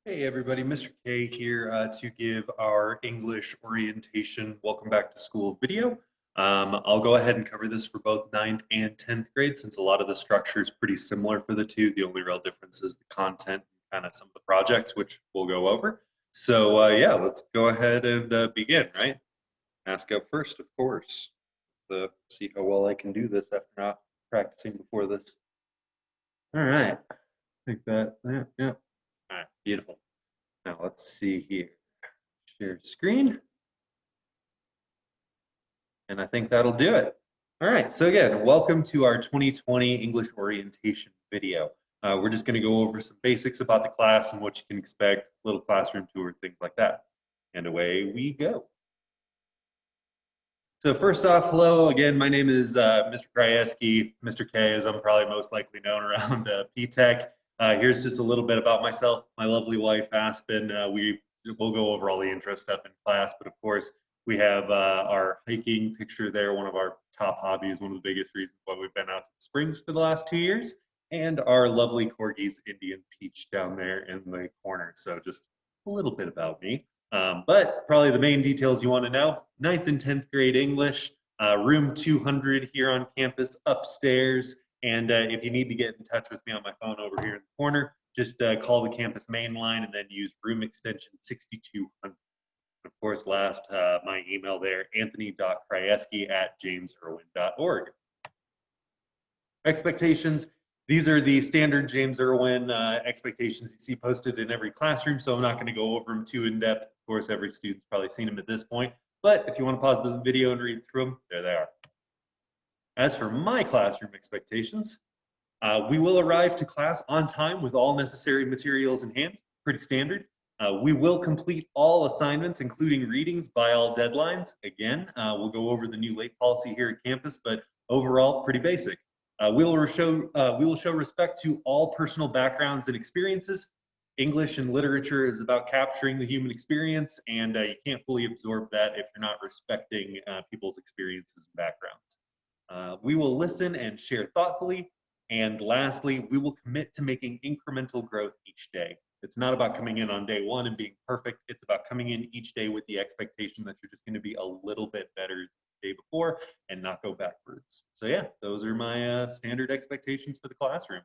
Hey everybody, Mr. K here to give our English orientation welcome back to school video. I'll go ahead and cover this for both 9th and 10th grade since a lot of the structure is pretty similar for the two. The only real difference is the content and kind of some of the projects, which we'll go over. So yeah, let's go ahead and begin, right? Ask up first, of course. See how well I can do this after not practicing before this. All right, I think yeah. All right, beautiful. Now let's see here. Share screen. And I think that'll do it. All right, so again, welcome to our 2020 English orientation video. We're just going to go over some basics about the class and what you can expect, little classroom tour, things like that. And away we go. So first off, hello again. My name is Mr. Krajewski, Mr. K, as I'm probably most likely known around PTEC. Here's just a little bit about myself, my lovely wife Aspen. We'll go over all the intro stuff in class, but of course we have our hiking picture there, one of our top hobbies, one of the biggest reasons why we've been out to the Springs for the last 2 years, and our lovely corgis Indian Peach down there in the corner. So just a little bit about me. But probably the main details you want to know, 9th and 10th grade English, room 200 here on campus upstairs. And if you need to get in touch with me on my phone over here in the corner, just call the campus main line and then use room extension 6200. Of course, last, my email there, anthony.krajewski@jamesirwin.org. Expectations. These are the standard James Irwin expectations you see posted in every classroom, so I'm not going to go over them too in depth. Of course, every student's probably seen them at this point, but if you want to pause the video and read through them, there they are. As for my classroom expectations, we will arrive to class on time with all necessary materials in hand, pretty standard. We will complete all assignments, including readings, by all deadlines. Again, we'll go over the new late policy here at campus, but overall, pretty basic. We will show respect to all personal backgrounds and experiences. English and literature is about capturing the human experience, and you can't fully absorb that if you're not respecting people's experiences and backgrounds. We will listen and share thoughtfully. And lastly, we will commit to making incremental growth each day. It's not about coming in on day one and being perfect. It's about coming in each day with the expectation that you're just going to be a little bit better the day before and not go backwards. So yeah, those are my standard expectations for the classroom.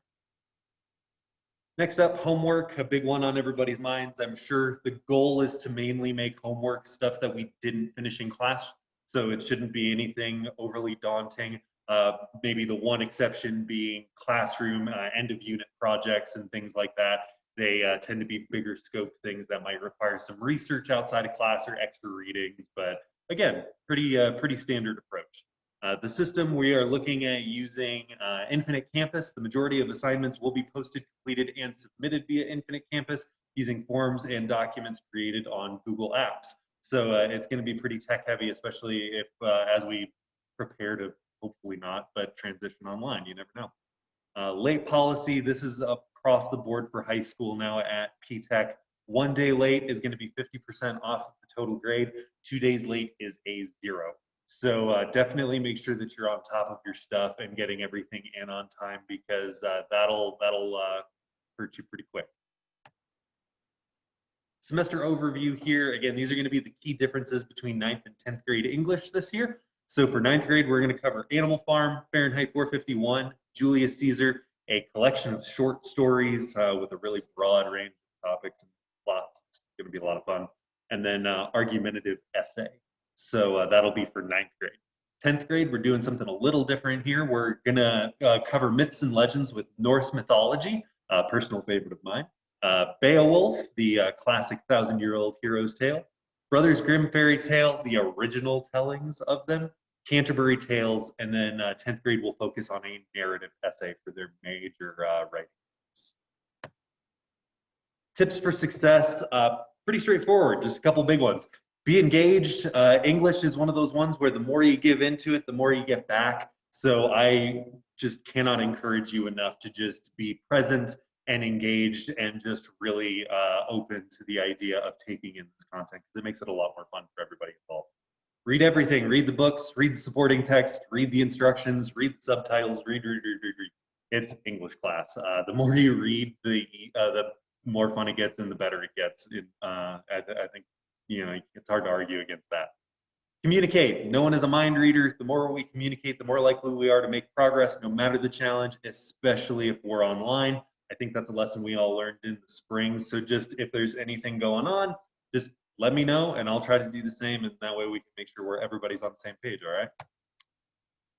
Next up, homework, a big one on everybody's minds. I'm sure the goal is to mainly make homework stuff that we didn't finish in class. So it shouldn't be anything overly daunting. Maybe the one exception being classroom end of unit projects and things like that. They tend to be bigger scope things that might require some research outside of class or extra readings. But again, pretty standard approach. The system we are looking at using Infinite Campus. The majority of assignments will be posted, completed, and submitted via Infinite Campus using forms and documents created on Google Apps. So it's going to be pretty tech heavy, especially if as we prepare to hopefully not, but transition online. You never know. Late policy. This is across the board for high school now at PTEC. 1 day late is going to be 50% off of the total grade. 2 days late is a 0. So definitely make sure that you're on top of your stuff and getting everything in on time, because that'll hurt you pretty quick. Semester overview here. Again, these are going to be the key differences between 9th and 10th grade English this year. So for 9th grade, we're going to cover Animal Farm, Fahrenheit 451, Julius Caesar, a collection of short stories with a really broad range of topics and plots. It's going to be a lot of fun. And then argumentative essay. So that'll be for 9th grade. 10th grade, we're doing something a little different here. We're going to cover myths and legends with Norse mythology, a personal favorite of mine. Beowulf, the classic 1,000-year-old hero's tale. Brothers Grimm fairy tale, the original tellings of them. Canterbury Tales, and then 10th grade will focus on a narrative essay for their major writing. Tips for success, pretty straightforward, just a couple big ones. Be engaged. English is one of those ones where the more you give into it, the more you get back. So I just cannot encourage you enough to just be present and engaged and just really open to the idea of taking in this content, because it makes it a lot more fun for everybody involved. Read everything. Read the books, read the supporting text, read the instructions, read the subtitles, read. It's English class. The more you read, the more fun it gets and the better it gets. I think, you know, it's hard to argue against that. Communicate. No one is a mind reader. The more we communicate, the more likely we are to make progress, no matter the challenge, especially if we're online. I think that's a lesson we all learned in the spring. So just if there's anything going on, just let me know and I'll try to do the same. And that way we can make sure everybody's on the same page, all right?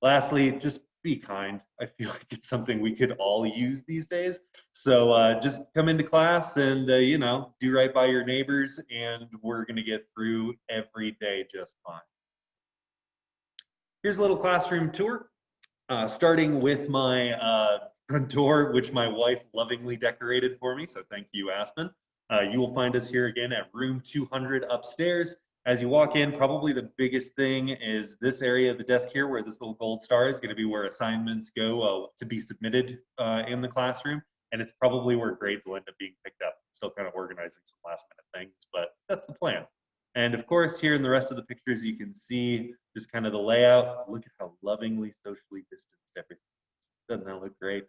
Lastly, just be kind. I feel like it's something we could all use these days. So just come into class and, you know, do right by your neighbors, and we're going to get through every day just fine. Here's a little classroom tour, starting with my front door, which my wife lovingly decorated for me. So thank you, Aspen. You will find us here again at room 200 upstairs. As you walk in, probably the biggest thing is this area of the desk here where this little gold star is going to be where assignments go to be submitted in the classroom. And it's probably where grades will end up being picked up. Still kind of organizing some last minute things, but that's the plan. And of course, here in the rest of the pictures, you can see just kind of the layout. Look at how lovingly socially distanced everything is. Doesn't that look great?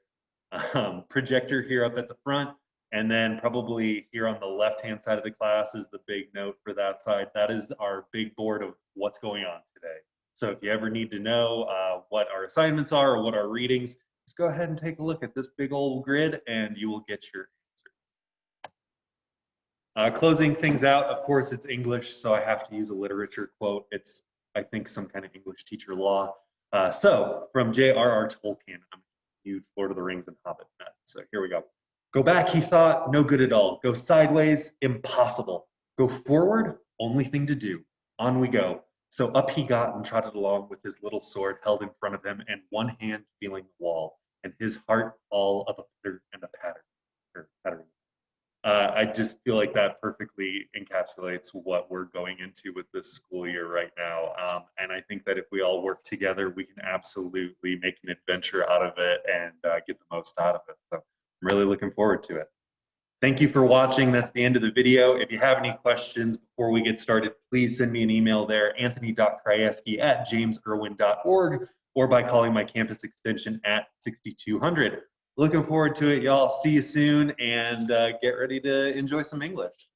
Projector here up at the front. And then probably here on the left-hand side of the class is the big note for that side. That is our big board of what's going on today. So if you ever need to know what our assignments are or what our readings, just go ahead and take a look at this big old grid and you will get your answer. Closing things out, of course, it's English, so I have to use a literature quote. It's, I think, some kind of English teacher law. So from J.R.R. Tolkien, I'm a huge Lord of the Rings and Hobbit nut. So here we go. Go back, he thought, no good at all. Go sideways, impossible. Go forward, only thing to do. On we go. So up he got and trotted along with his little sword held in front of him and one hand feeling the wall, and his heart all of a pitter and a patter. I just feel like that perfectly encapsulates what we're going into with this school year right now. And I think that if we all work together, we can absolutely make an adventure out of it and get the most out of it. So I'm really looking forward to it. Thank you for watching. That's the end of the video. If you have any questions before we get started, please send me an email there, anthony.krajewski@jamesirwin.org, or by calling my campus extension at 6200. Looking forward to it, y'all. See you soon, and get ready to enjoy some English.